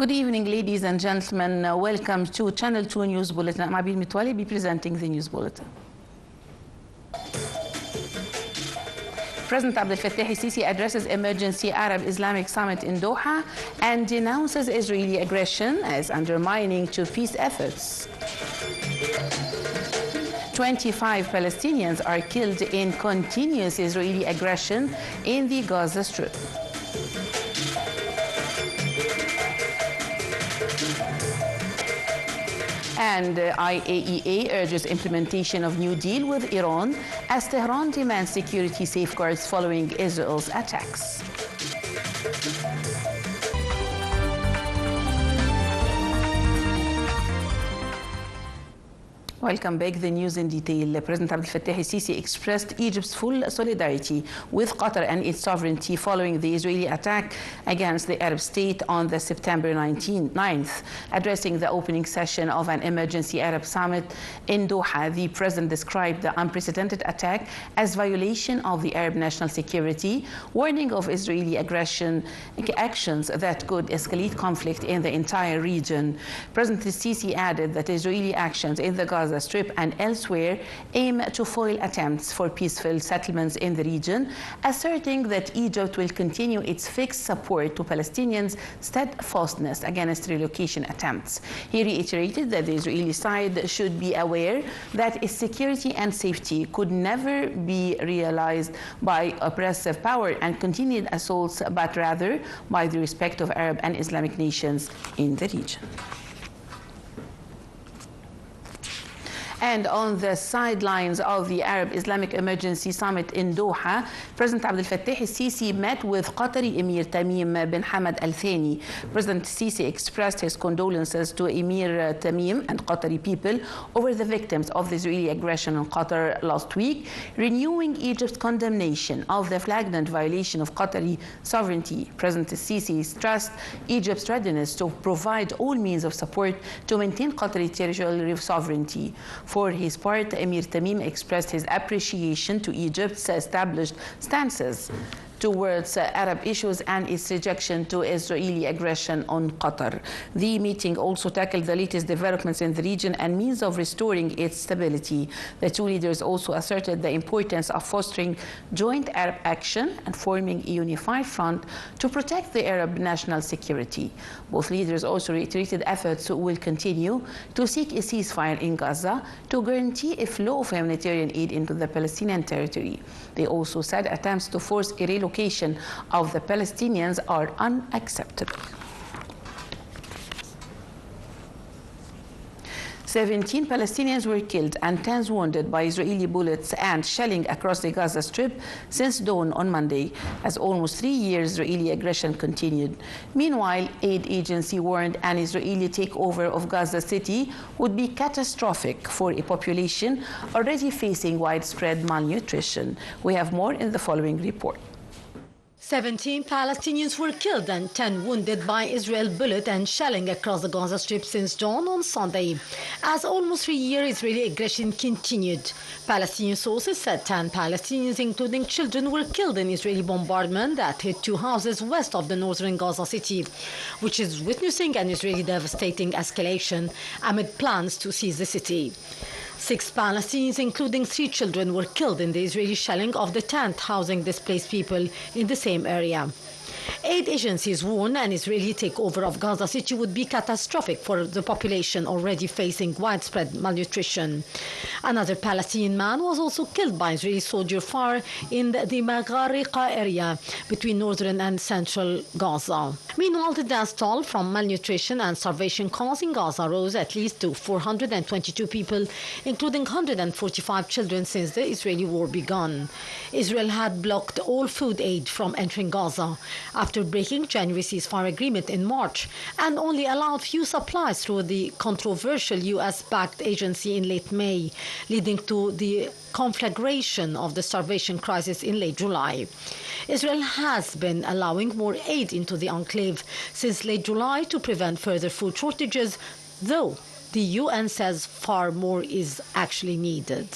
Good evening, ladies and gentlemen. Welcome to Channel 2 News Bulletin. I'm Abir Mitwali, be presenting the news bulletin. President Abdel-Fattah el-Sisi addresses emergency Arab Islamic summit in Doha and denounces Israeli aggression as undermining to peace efforts. 25 Palestinians are killed in continuous Israeli aggression in the Gaza Strip. And IAEA urges implementation of new deal with Iran as Tehran demands security safeguards following Israel's attacks. Welcome back. The news in detail. President Abdel-Fattah el-Sisi expressed Egypt's full solidarity with Qatar and its sovereignty following the Israeli attack against the Arab state on the September 9th. Addressing the opening session of an emergency Arab summit in Doha, the president described the unprecedented attack as violation of the Arab national security, warning of Israeli aggression actions that could escalate conflict in the entire region. President el-Sisi added that Israeli actions in the Gaza Strip and elsewhere aim to foil attempts for peaceful settlements in the region, asserting that Egypt will continue its fixed support to Palestinians' steadfastness against relocation attempts. He reiterated that the Israeli side should be aware that its security and safety could never be realized by oppressive power and continued assaults, but rather by the respect of Arab and Islamic nations in the region. And on the sidelines of the Arab Islamic Emergency Summit in Doha, President Abdel-Fattah el-Sisi met with Qatari Emir Tamim bin Hamad al-Thani. President el-Sisi expressed his condolences to Emir Tamim and Qatari people over the victims of the Israeli aggression in Qatar last week, renewing Egypt's condemnation of the flagrant violation of Qatari sovereignty. President el-Sisi stressed Egypt's readiness to provide all means of support to maintain Qatari territorial sovereignty. For his part, Emir Tamim expressed his appreciation to Egypt's established stances towards Arab issues and its rejection to Israeli aggression on Qatar. The meeting also tackled the latest developments in the region and means of restoring its stability. The two leaders also asserted the importance of fostering joint Arab action and forming a unified front to protect the Arab national security. Both leaders also reiterated efforts will continue to seek a ceasefire in Gaza to guarantee a flow of humanitarian aid into the Palestinian territory. They also said attempts to force a relocation of the Palestinians are unacceptable. 17 Palestinians were killed and tens wounded by Israeli bullets and shelling across the Gaza Strip since dawn on Monday, as almost 3 years Israeli aggression continued. Meanwhile, aid agency warned an Israeli takeover of Gaza City would be catastrophic for a population already facing widespread malnutrition. We have more in the following report. 17 Palestinians were killed and 10 wounded by Israel bullet and shelling across the Gaza Strip since dawn on Sunday, as almost 3 years Israeli aggression continued. Palestinian sources said 10 Palestinians, including children, were killed in Israeli bombardment that hit 2 houses west of the northern Gaza City, which is witnessing an Israeli devastating escalation amid plans to seize the city. 6 Palestinians, including 3 children, were killed in the Israeli shelling of the tent housing displaced people in the same area. Aid agencies warn an Israeli takeover of Gaza City would be catastrophic for the population already facing widespread malnutrition. Another Palestinian man was also killed by Israeli soldier fire in the Maghariqa area between northern and central Gaza. Meanwhile, the death toll from malnutrition and starvation causing Gaza rose at least to 422 people, including 145 children, since the Israeli war began. Israel had blocked all food aid from entering Gaza after breaking January ceasefire agreement in March and only allowed few supplies through the controversial US-backed agency in late May, leading to the conflagration of the starvation crisis in late July. Israel has been allowing more aid into the enclave since late July to prevent further food shortages, though the UN says far more is actually needed.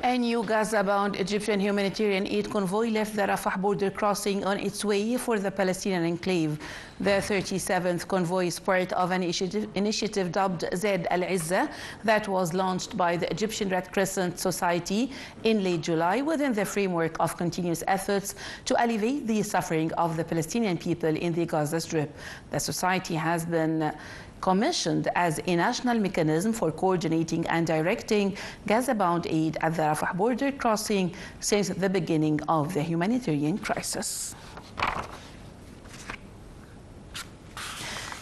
A new Gaza-bound Egyptian humanitarian aid convoy left the Rafah border crossing on its way for the Palestinian enclave. The 37th convoy is part of an initiative dubbed Zed al-Izza that was launched by the Egyptian Red Crescent Society in late July within the framework of continuous efforts to alleviate the suffering of the Palestinian people in the Gaza Strip. The society has been commissioned as a national mechanism for coordinating and directing Gaza-bound aid at the Rafah border crossing since the beginning of the humanitarian crisis.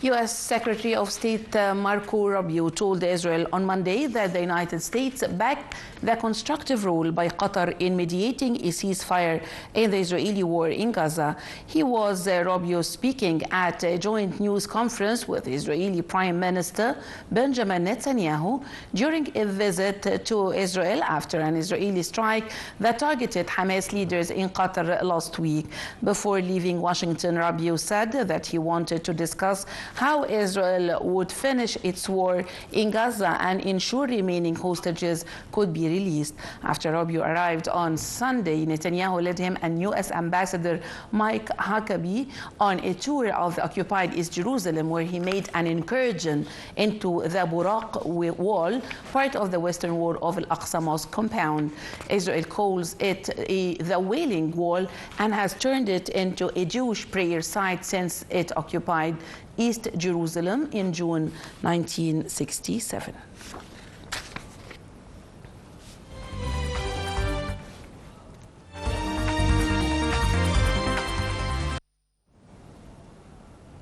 U.S. Secretary of State Marco Rubio told Israel on Monday that the United States backed the constructive role by Qatar in mediating a ceasefire in the Israeli war in Gaza. He was Rubio speaking at a joint news conference with Israeli Prime Minister Benjamin Netanyahu during a visit to Israel after an Israeli strike that targeted Hamas leaders in Qatar last week. Before leaving Washington, Rubio said that he wanted to discuss how Israel would finish its war in Gaza and ensure remaining hostages could be released. After Rubio arrived on Sunday, Netanyahu led him and U.S. Ambassador Mike Huckabee on a tour of the occupied East Jerusalem, where he made an incursion into the Buraq wall, part of the western wall of Al-Aqsa Mosque compound. Israel calls it the Wailing Wall and has turned it into a Jewish prayer site since it occupied East Jerusalem in June 1967.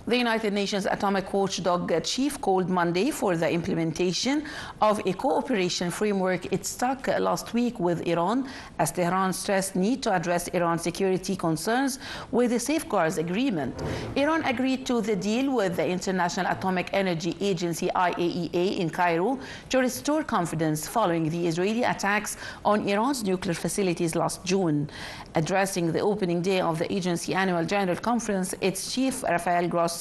The United Nations Atomic Watchdog Chief called Monday for the implementation of a cooperation framework it struck last week with Iran, as Tehran stressed need to address Iran's security concerns with the Safeguards Agreement. Iran agreed to the deal with the International Atomic Energy Agency IAEA in Cairo to restore confidence following the Israeli attacks on Iran's nuclear facilities last June. Addressing the opening day of the agency annual general conference, its chief, Rafael Grossi,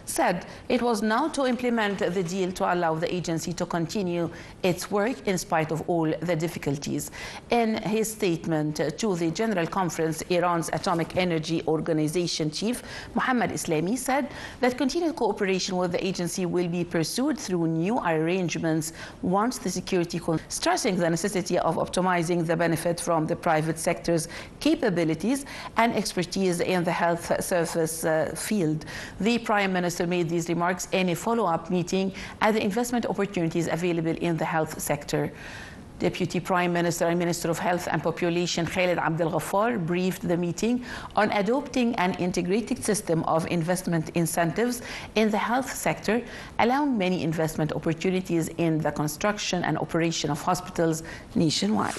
said it was now to implement the deal to allow the agency to continue its work in spite of all the difficulties. In his statement to the General Conference, Iran's Atomic Energy Organization chief, Mohammad Islami, said that continued cooperation with the agency will be pursued through new arrangements once the security, stressing the necessity of optimizing the benefit from the private sector's capabilities and expertise in the health service field. The Prime Minister made these remarks in a follow-up meeting at the investment opportunities available in the health sector. Deputy Prime Minister and Minister of Health and Population Khalid Abdel Ghaffar briefed the meeting on adopting an integrated system of investment incentives in the health sector, allowing many investment opportunities in the construction and operation of hospitals nationwide.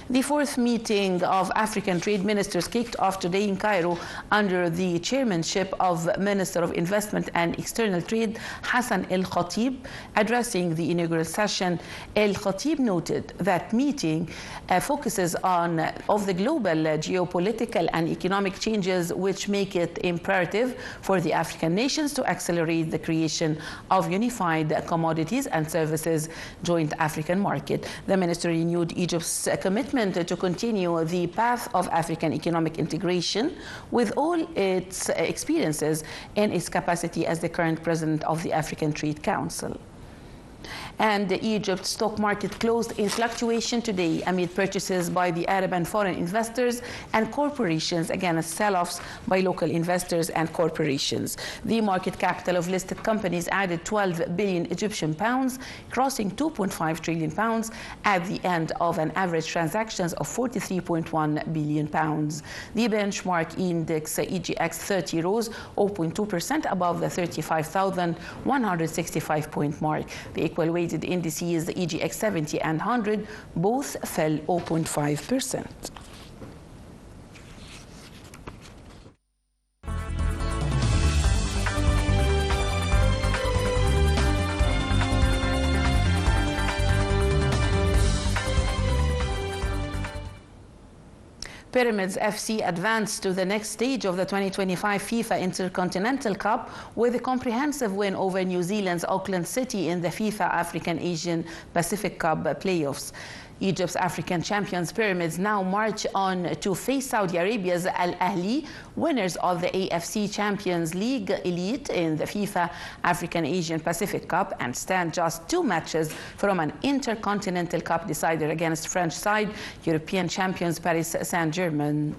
The fourth meeting of African trade ministers kicked off today in Cairo under the chairmanship of Minister of Investment and External Trade Hassan El Khatib. Addressing the inaugural session, El Khatib noted that meeting focuses on the global geopolitical and economic changes which make it imperative for the African nations to accelerate the creation of unified commodities and services joint African market. The minister renewed Egypt's commitment to continue the path of African economic integration with all its experiences in its capacity as the current president of the African Trade Council. And the Egypt stock market closed in fluctuation today amid purchases by the Arab and foreign investors and corporations against sell-offs by local investors and corporations. The market capital of listed companies added 12 billion Egyptian pounds, crossing 2.5 trillion pounds at the end of an average transactions of 43.1 billion pounds. The benchmark index EGX 30 rose 0.2% above the 35,165 point mark. The equal weighted indices, the EGX 70 and 100, both fell 0.5%. Pyramids FC advanced to the next stage of the 2025 FIFA Intercontinental Cup with a comprehensive win over New Zealand's Auckland City in the FIFA African Asian Pacific Cup playoffs. Egypt's African champions Pyramids now march on to face Saudi Arabia's Al Ahly, winners of the AFC Champions League Elite in the FIFA African Asian Pacific Cup, and stand just 2 matches from an Intercontinental Cup decider against French side European champions Paris Saint-Germain.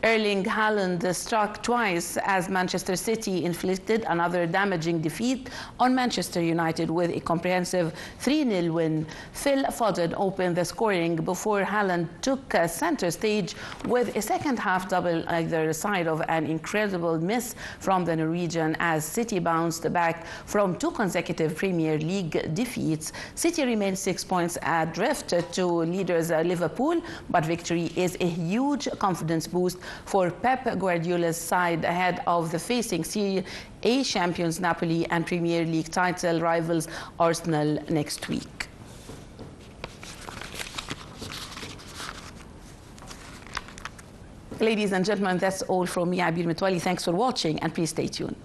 Erling Haaland struck twice as Manchester City inflicted another damaging defeat on Manchester United with a comprehensive 3-0 win. Phil Foden opened the scoring before Haaland took center stage with a second-half double either side of an incredible miss from the Norwegian as City bounced back from 2 consecutive Premier League defeats. City remains 6 points adrift to leaders Liverpool, but victory is a huge confidence boost for Pep Guardiola's side ahead of the facing Serie A champions Napoli and Premier League title rivals Arsenal next week. Ladies and gentlemen, that's all from me, Abir Mitwali. Thanks for watching, and please stay tuned.